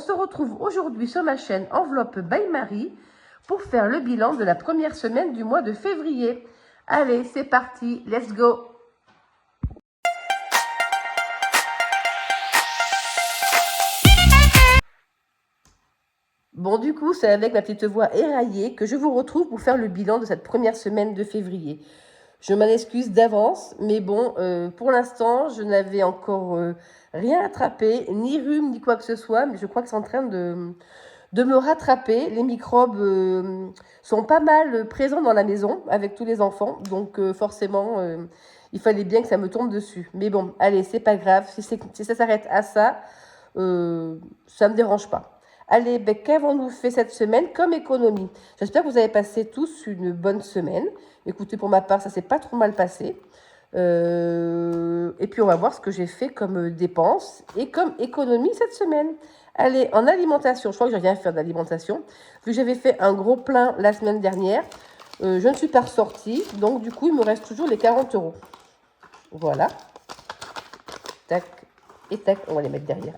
se retrouve aujourd'hui sur ma chaîne Enveloppe by Marie pour faire le bilan de la première semaine du mois de février. Allez, c'est parti, let's go! Bon, du coup, c'est avec ma petite voix éraillée que je vous retrouve pour faire le bilan de cette première semaine de février. Je m'en excuse d'avance, mais bon, pour l'instant, je n'avais encore rien attrapé, ni rhume, ni quoi que ce soit, mais je crois que c'est en train de me rattraper. Les microbes sont pas mal présents dans la maison avec tous les enfants, donc forcément, il fallait bien que ça me tombe dessus. Mais bon, allez, c'est pas grave, si ça s'arrête à ça, ça me dérange pas. Allez, ben, qu'avons-nous fait cette semaine comme économie? J'espère que vous avez passé tous une bonne semaine. Écoutez, pour ma part, ça s'est pas trop mal passé. Et puis, on va voir ce que j'ai fait comme dépenses et comme économie cette semaine. Allez, en alimentation, je crois que j'ai rien fait d'alimentation. Vu que j'avais fait un gros plein la semaine dernière, je ne suis pas ressortie. Donc, du coup, il me reste toujours les 40 €. Voilà. Tac et tac, on va les mettre derrière.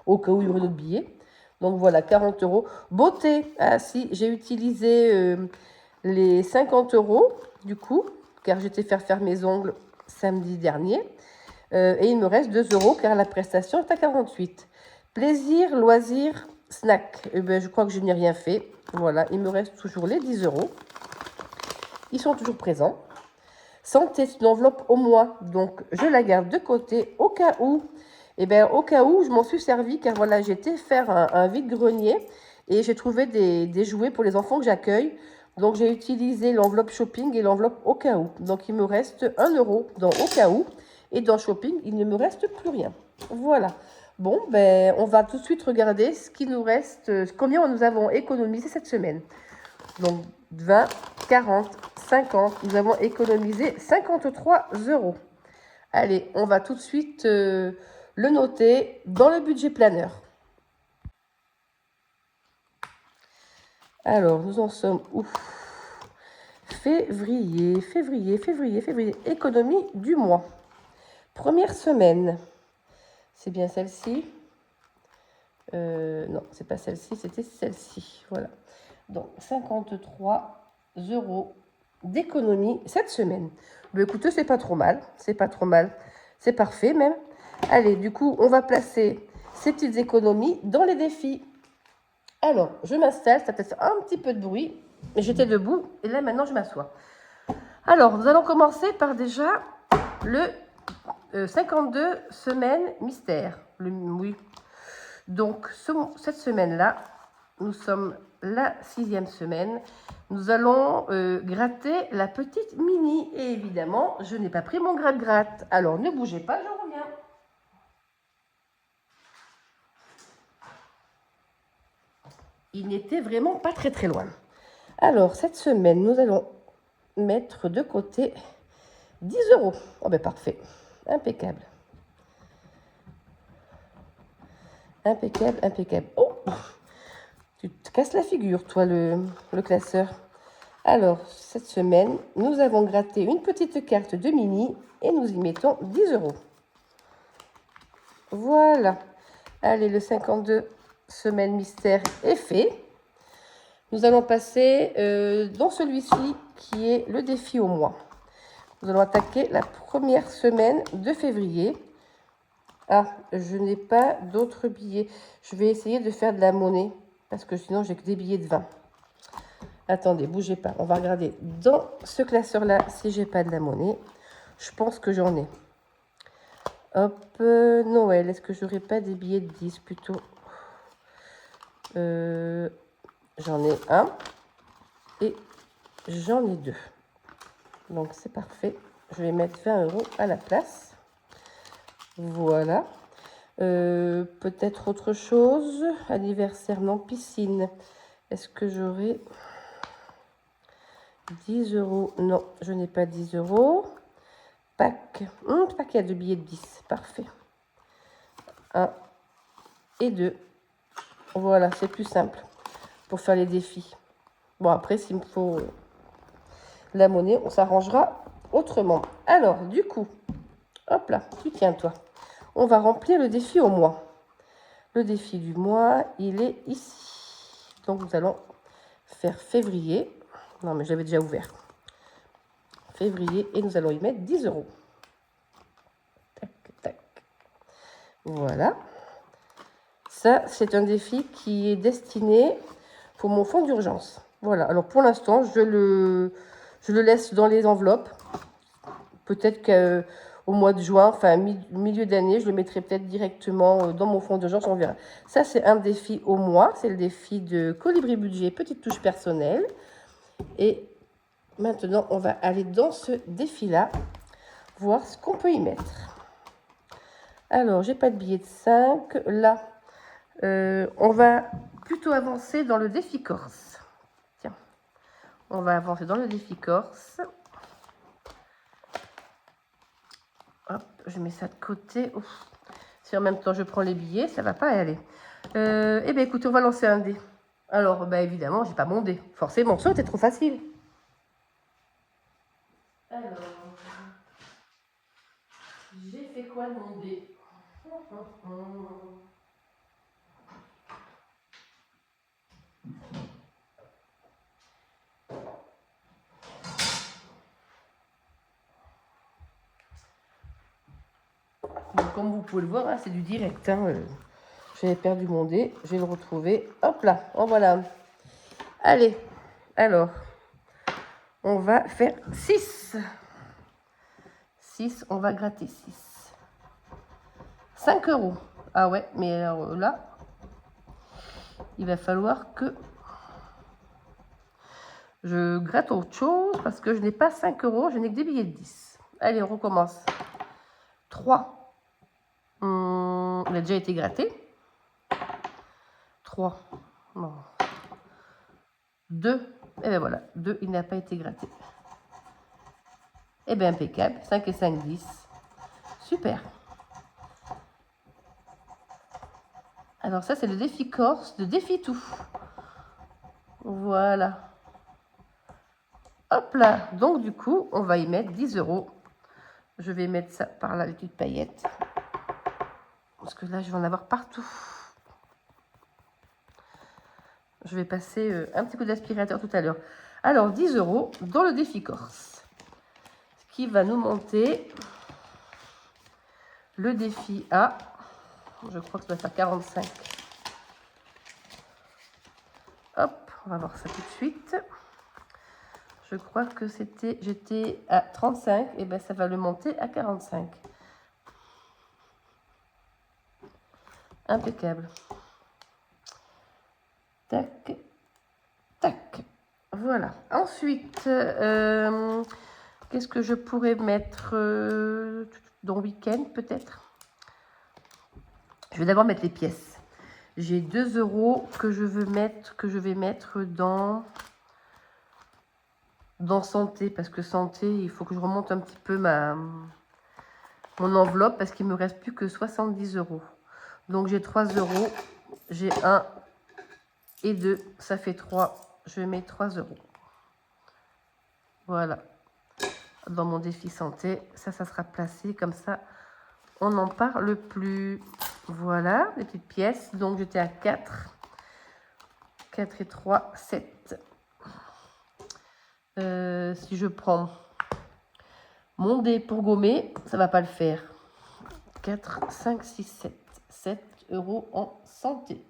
Au cas où il y aurait d'autres billets. Donc voilà, 40 €. Beauté, ah si, j'ai utilisé les 50 € du coup, car j'étais faire mes ongles samedi dernier. Et il me reste 2 € car la prestation est à 48. Plaisir, loisir, snack. Eh ben, je crois que je n'ai rien fait. Voilà, il me reste toujours les 10 €. Ils sont toujours présents. Santé, c'est une enveloppe au mois, donc je la garde de côté au cas où. Et bien, au cas où, je m'en suis servi, car voilà, j'étais faire un vide-grenier et j'ai trouvé des jouets pour les enfants que j'accueille. Donc, j'ai utilisé l'enveloppe shopping et l'enveloppe au cas où. Donc, il me reste 1 € dans au cas où. Et dans shopping, il ne me reste plus rien. Voilà. Bon, ben, on va tout de suite regarder ce qui nous reste, combien nous avons économisé cette semaine. Donc, 20, 40, 50, nous avons économisé 53 €. Allez, on va tout de suite le noter dans le budget planeur. Alors, nous en sommes où? Février. Économie du mois. Première semaine. C'est bien celle-ci? Non, c'est pas celle-ci, c'était celle-ci. Voilà. Donc, 53 € d'économie cette semaine. Mais écoutez, c'est pas trop mal. C'est pas trop mal. C'est parfait même. Allez, du coup, on va placer ces petites économies dans les défis. Alors, je m'installe. Ça peut-être un petit peu de bruit. Mais j'étais debout. Et là, maintenant, je m'assois. Alors, nous allons commencer par déjà le 52 semaines mystère. Oui. Donc, cette semaine-là, nous sommes la 6e semaine. Nous allons gratter la petite mini. Et évidemment, je n'ai pas pris mon gratte-gratte. Alors, ne bougez pas, je reviens. Il n'était vraiment pas très très loin. Alors, cette semaine, nous allons mettre de côté 10 €. Oh ben parfait. Impeccable. Impeccable, impeccable. Oh, tu te casses la figure, toi, le classeur. Alors, cette semaine, nous avons gratté une petite carte de mini et nous y mettons 10 €. Voilà. Allez, le 52 semaines mystère est fait. Nous allons passer dans celui-ci qui est le défi au mois. Nous allons attaquer la première semaine de février. Ah, je n'ai pas d'autres billets. Je vais essayer de faire de la monnaie parce que sinon j'ai que des billets de 20. Attendez, bougez pas. On va regarder dans ce classeur-là si j'ai pas de la monnaie. Je pense que j'en ai. Hop, Noël. Est-ce que j'aurais pas des billets de 10 plutôt? J'en ai un et j'en ai 2. Donc c'est parfait. Je vais mettre 20 € à la place. Voilà. Peut-être autre chose. Anniversaire, non, piscine. Est-ce que j'aurai 10 €? Non, je n'ai pas 10 €. Pack. Paquet de billets de 10. Parfait. 1 et 2. Voilà, c'est plus simple pour faire les défis. Bon, après, s'il me faut la monnaie, on s'arrangera autrement. Alors, du coup, hop là, tu tiens, toi. On va remplir le défi au mois. Le défi du mois, il est ici. Donc, nous allons faire février. Non, mais je l'avais déjà ouvert. Février, et nous allons y mettre 10 euros. Tac, tac. Voilà. Ça, c'est un défi qui est destiné pour mon fonds d'urgence. Voilà. Alors, pour l'instant, je le laisse dans les enveloppes. Peut-être qu'au mois de juin, enfin milieu d'année, je le mettrai peut-être directement dans mon fonds d'urgence, on verra. Ça, c'est un défi au mois. C'est le défi de Colibri Budget, petite touche personnelle. Et maintenant, on va aller dans ce défi-là, voir ce qu'on peut y mettre. Alors, j'ai pas de billet de 5. Là, on va plutôt avancer dans le défi Corse. Tiens, on va avancer dans le défi Corse. Hop, je mets ça de côté. Ouf. Si en même temps je prends les billets, ça va pas y aller. Eh bien, écoutez, on va lancer un dé. Alors, bah, évidemment, j'ai pas mon dé. Forcément, ça, c'était trop facile. Alors, j'ai fait quoi de mon dé? Donc, comme vous pouvez le voir, hein, c'est du direct. Hein, j'avais perdu mon dé, je vais le retrouver. Hop là, en voilà. Allez, alors, on va faire 6. 6, on va gratter 6. 5 euros. Ah ouais, mais alors là, il va falloir que je gratte autre chose parce que je n'ai pas 5 euros, je n'ai que des billets de 10. Allez, on recommence. 3. Il a déjà été gratté. 3. Non. 2. Et bien voilà, 2, il n'a pas été gratté. Eh bien, impeccable. 5 et 5, 10. Super. Alors ça, c'est le défi Corse, le défi tout. Voilà. Hop là. Donc, du coup, on va y mettre 10 euros. Je vais mettre ça par là, les petites paillettes. Parce que là, je vais en avoir partout. Je vais passer un petit coup d'aspirateur tout à l'heure. Alors, 10 euros dans le défi Corse. Ce qui va nous monter le défi à, je crois que ça doit faire 45. Hop, on va voir ça tout de suite. Je crois que j'étais à 35, et bien ça va le monter à 45. Impeccable. Tac, tac. Voilà. Ensuite, qu'est-ce que je pourrais mettre dans week-end peut-être? Je vais d'abord mettre les pièces. J'ai 2 euros que je vais mettre dans santé, parce que santé, il faut que je remonte un petit peu mon enveloppe, parce qu'il me reste plus que 70 euros. Donc j'ai 3 euros, j'ai 1 et 2, ça fait 3. Je mets 3 euros. Voilà. Dans mon défi santé, ça sera placé comme ça. On n'en parle plus. Voilà, les petites pièces. Donc j'étais à 4. 4 et 3, 7. Si je prends mon dé pour gommer, ça ne va pas le faire. 4, 5, 6, 7. 7 euros en santé.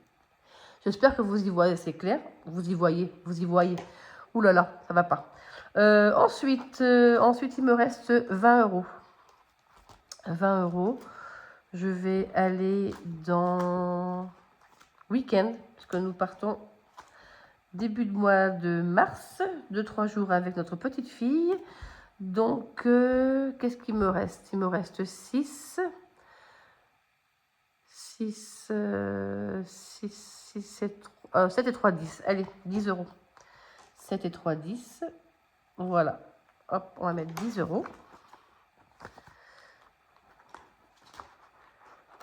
J'espère que vous y voyez, c'est clair. Vous y voyez. Ouh là là, ça va pas. Ensuite, il me reste 20 euros. 20 euros. Je vais aller dans week-end, puisque nous partons début de mois de mars, 2-3 jours avec notre petite fille. Donc, qu'est-ce qu'il me reste? Il me reste 6. 7 et 3, 10. Allez, 10 euros. 7 et 3, 10. Voilà. Hop, on va mettre 10 euros.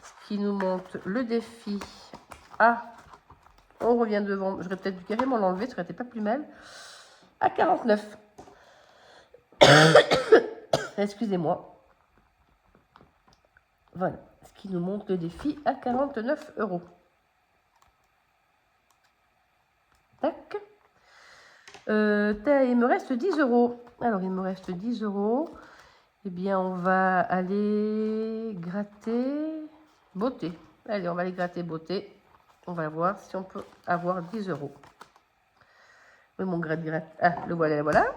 Ce qui nous monte le défi. Ah, on revient devant. J'aurais peut-être dû carrément l'enlever, ça aurait été pas plus mal. À 49. Excusez-moi. Voilà. Ce qui nous monte le défi à 49 euros. Il me reste 10 euros. Alors, il me reste 10 euros. Eh bien, on va aller gratter beauté. Allez, on va aller gratter beauté. On va voir si on peut avoir 10 euros. Oui, mon gratte-gratte. Ah, le voilà, voilà.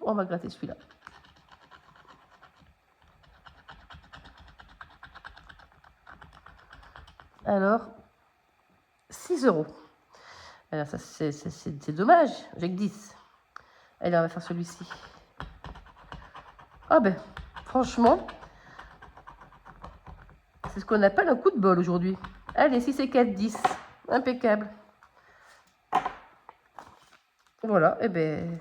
On va gratter celui-là. Alors, 6 euros. Alors, ça, c'est dommage. J'ai que 10. Allez, on va faire celui-ci. Ah ben, franchement, c'est ce qu'on appelle un coup de bol aujourd'hui. Allez, 6 et 4, 10. Impeccable. Voilà, et ben,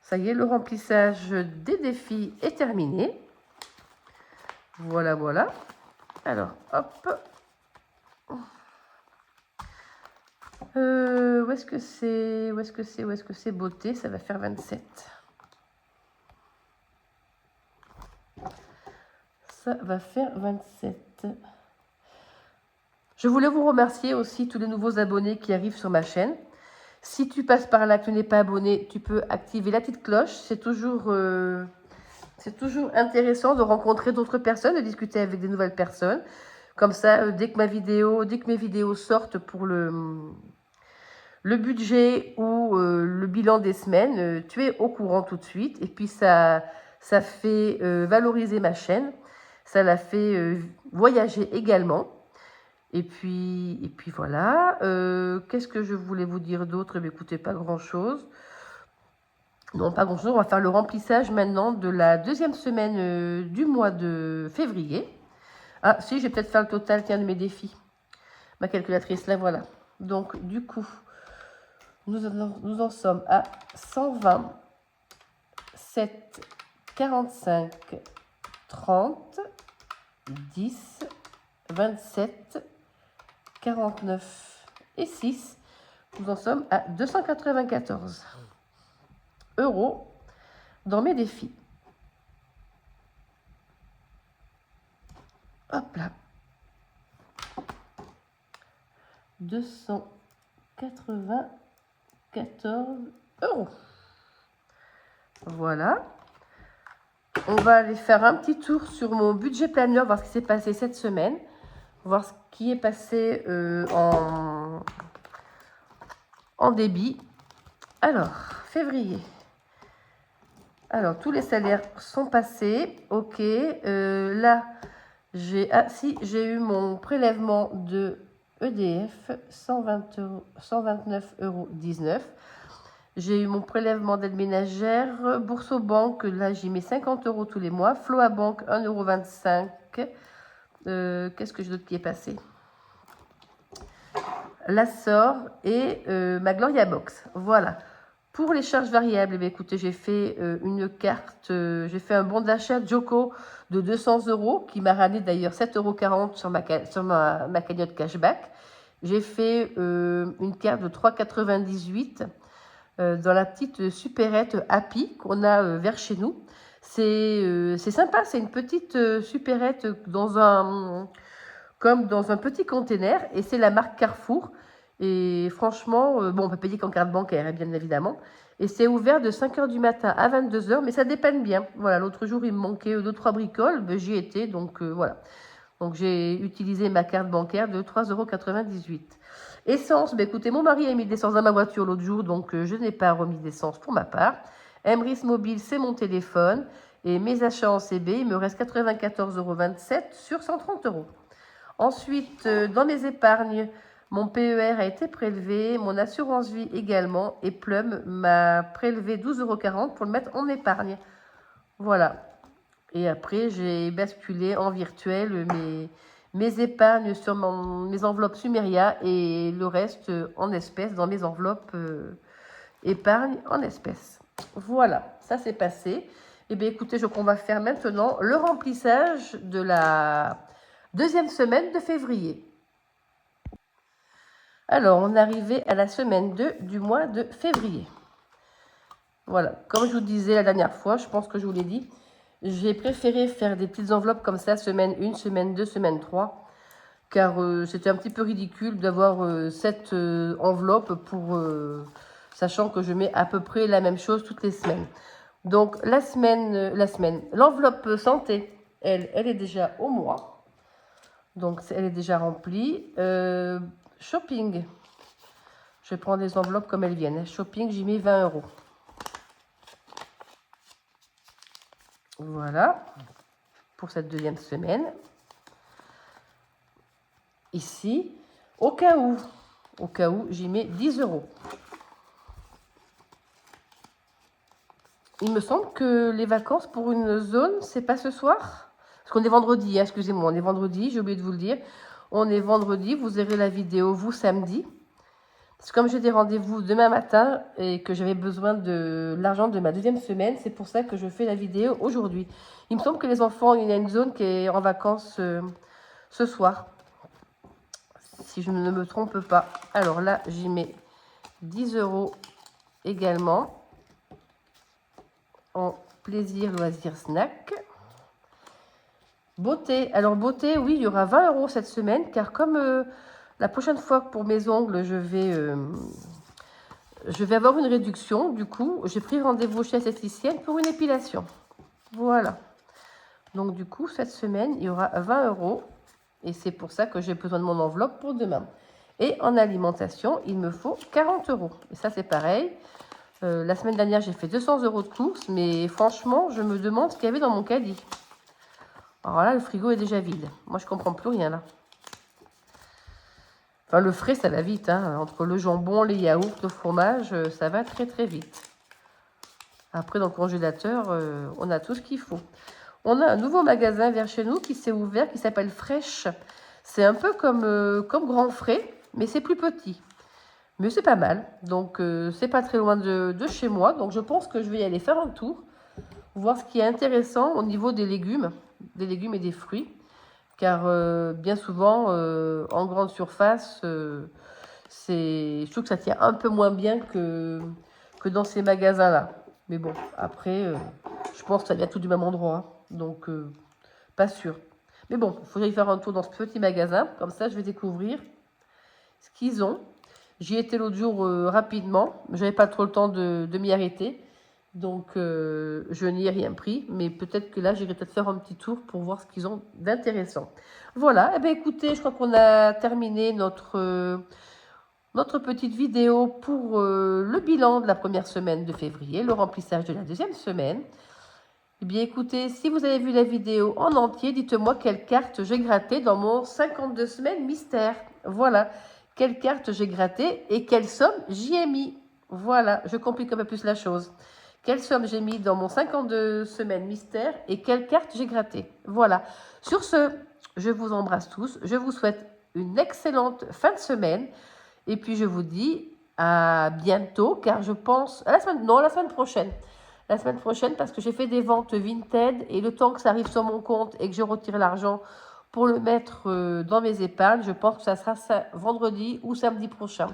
ça y est, le remplissage des défis est terminé. Voilà, voilà. Alors, hop. Où est-ce que c'est? Où est-ce que c'est? Où est-ce que c'est? Beauté, ça va faire 27. Ça va faire 27. Je voulais vous remercier aussi tous les nouveaux abonnés qui arrivent sur ma chaîne. Si tu passes par là, que tu n'es pas abonné, tu peux activer la petite cloche. C'est toujours intéressant de rencontrer d'autres personnes, de discuter avec des nouvelles personnes. Comme ça, dès que mes vidéos sortent pour le budget ou le bilan des semaines, tu es au courant tout de suite. Et puis, ça fait valoriser ma chaîne. Ça la fait voyager également. Et puis voilà. Qu'est-ce que je voulais vous dire d'autre? Eh bien, écoutez, pas grand-chose. Non, pas grand-chose. On va faire le remplissage maintenant de la deuxième semaine du mois de février. Ah, si, je vais peut-être faire le total, tiens, de mes défis. Ma calculatrice, là, voilà. Donc, du coup, nous en sommes à 120, 7, 45, 30, 10, 27, 49 et 6. Nous en sommes à 294 euros dans mes défis. Hop là. 294 euros. Voilà. On va aller faire un petit tour sur mon budget planner, voir ce qui s'est passé cette semaine, voir ce qui est passé en débit. Alors, février. Alors, tous les salaires sont passés. Ok. Là, j'ai eu mon prélèvement de EDF, 129,19 euros. J'ai eu mon prélèvement d'aide ménagère, Boursorama, là j'y mets 50 euros tous les mois, Floabank 1,25 €. Qu'est-ce que j'ai d'autre qui est passé? L'Assor et ma Gloria Box. Voilà. Pour les charges variables, eh bien, écoutez, j'ai fait une carte, j'ai fait un bon d'achat Joko de 200 euros qui m'a ramené d'ailleurs 7,40 € sur ma cagnotte cashback. J'ai fait une carte de 3,98 € dans la petite supérette Happy qu'on a vers chez nous. C'est sympa, c'est une petite supérette comme dans un petit container et c'est la marque Carrefour. Et franchement, bon, on peut payer qu'en carte bancaire, bien évidemment. Et c'est ouvert de 5 h du matin à 22 h, mais ça dépanne bien. Voilà, l'autre jour, il me manquait 2-3 bricoles, ben, j'y étais, donc voilà. Donc j'ai utilisé ma carte bancaire de 3,98 €. Essence, ben, écoutez, mon mari a mis de l'essence dans ma voiture l'autre jour, donc je n'ai pas remis d'essence pour ma part. Emrys Mobile, c'est mon téléphone. Et mes achats en CB, il me reste 94,27 € sur 130 €. Ensuite, dans mes épargnes, mon PER a été prélevé, mon assurance vie également, et Plum m'a prélevé 12,40 € pour le mettre en épargne. Voilà. Et après, j'ai basculé en virtuel mes épargnes sur mes enveloppes Sumeria et le reste en espèces dans mes enveloppes épargne en espèces. Voilà, ça c'est passé. Eh bien, écoutez, je crois qu'on va faire maintenant le remplissage de la deuxième semaine de février. Alors, on est arrivé à la semaine 2 du mois de février. Voilà, comme je vous disais la dernière fois, je pense que je vous l'ai dit, j'ai préféré faire des petites enveloppes comme ça, semaine 1, semaine 2, semaine 3, car c'était un petit peu ridicule d'avoir cette enveloppe pour... sachant que je mets à peu près la même chose toutes les semaines. Donc, l'enveloppe santé, elle est déjà au mois. Donc, elle est déjà remplie. Shopping. Je prends des enveloppes comme elles viennent. Shopping, j'y mets 20 €. Voilà. Pour cette deuxième semaine. Ici, au cas où, j'y mets 10 €. Il me semble que les vacances pour une zone, c'est pas ce soir. Parce qu'on est vendredi, hein, excusez-moi, on est vendredi, j'ai oublié de vous le dire. On est vendredi, vous verrez la vidéo, vous, samedi. Parce que comme j'ai des rendez-vous demain matin et que j'avais besoin de l'argent de ma deuxième semaine, c'est pour ça que je fais la vidéo aujourd'hui. Il me semble que les enfants, il y a une zone qui est en vacances ce soir. Si je ne me trompe pas. Alors là, j'y mets 10 € également. En plaisir, loisir, snack. Beauté. Alors beauté, oui, il y aura 20 € cette semaine, car comme la prochaine fois pour mes ongles, je vais avoir une réduction. Du coup, j'ai pris rendez-vous chez l'esthéticienne pour une épilation. Voilà. Donc du coup, cette semaine, il y aura 20 €. Et c'est pour ça que j'ai besoin de mon enveloppe pour demain. Et en alimentation, il me faut 40 €. Et ça, c'est pareil. La semaine dernière, j'ai fait 200 € de courses, mais franchement, je me demande ce qu'il y avait dans mon caddie. Alors là, le frigo est déjà vide. Moi, je comprends plus rien, là. Enfin, le frais, ça va vite, hein. Entre le jambon, les yaourts, le fromage, ça va très, très vite. Après, dans le congélateur, on a tout ce qu'il faut. On a un nouveau magasin vers chez nous qui s'est ouvert, qui s'appelle Fresh. C'est un peu comme Grand Frais, mais c'est plus petit. Mais c'est pas mal. Donc, c'est pas très loin de chez moi. Donc, je pense que je vais y aller faire un tour. Voir ce qui est intéressant au niveau des légumes et des fruits. Car bien souvent, en grande surface, je trouve que ça tient un peu moins bien que dans ces magasins-là. Mais bon, après, je pense que ça vient tout du même endroit. Hein. Donc, pas sûr. Mais bon, il faudrait y faire un tour dans ce petit magasin. Comme ça, je vais découvrir ce qu'ils ont. J'y étais l'autre jour rapidement. Je n'avais pas trop le temps de m'y arrêter. Donc, je n'y ai rien pris. Mais peut-être que là, j'irai peut-être faire un petit tour pour voir ce qu'ils ont d'intéressant. Voilà. Eh bien, écoutez, je crois qu'on a terminé notre petite vidéo pour le bilan de la première semaine de février, le remplissage de la deuxième semaine. Eh bien, écoutez, si vous avez vu la vidéo en entier, dites-moi quelle carte j'ai gratté dans mon 52 semaines mystère. Voilà, quelle carte j'ai gratté et quelle somme j'y ai mis. Voilà, je complique un peu plus la chose. Quelle somme j'ai mis dans mon 52 semaines mystère et quelle carte j'ai gratté. Voilà. Sur ce, je vous embrasse tous. Je vous souhaite une excellente fin de semaine. Et puis, je vous dis à bientôt, car je pense... la semaine prochaine. La semaine prochaine, parce que j'ai fait des ventes Vinted et le temps que ça arrive sur mon compte et que je retire l'argent pour le mettre dans mes épargnes, je pense que ça sera vendredi ou samedi prochain.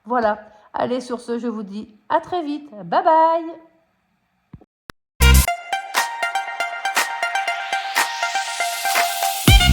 Voilà. Allez, sur ce, je vous dis à très vite. Bye bye!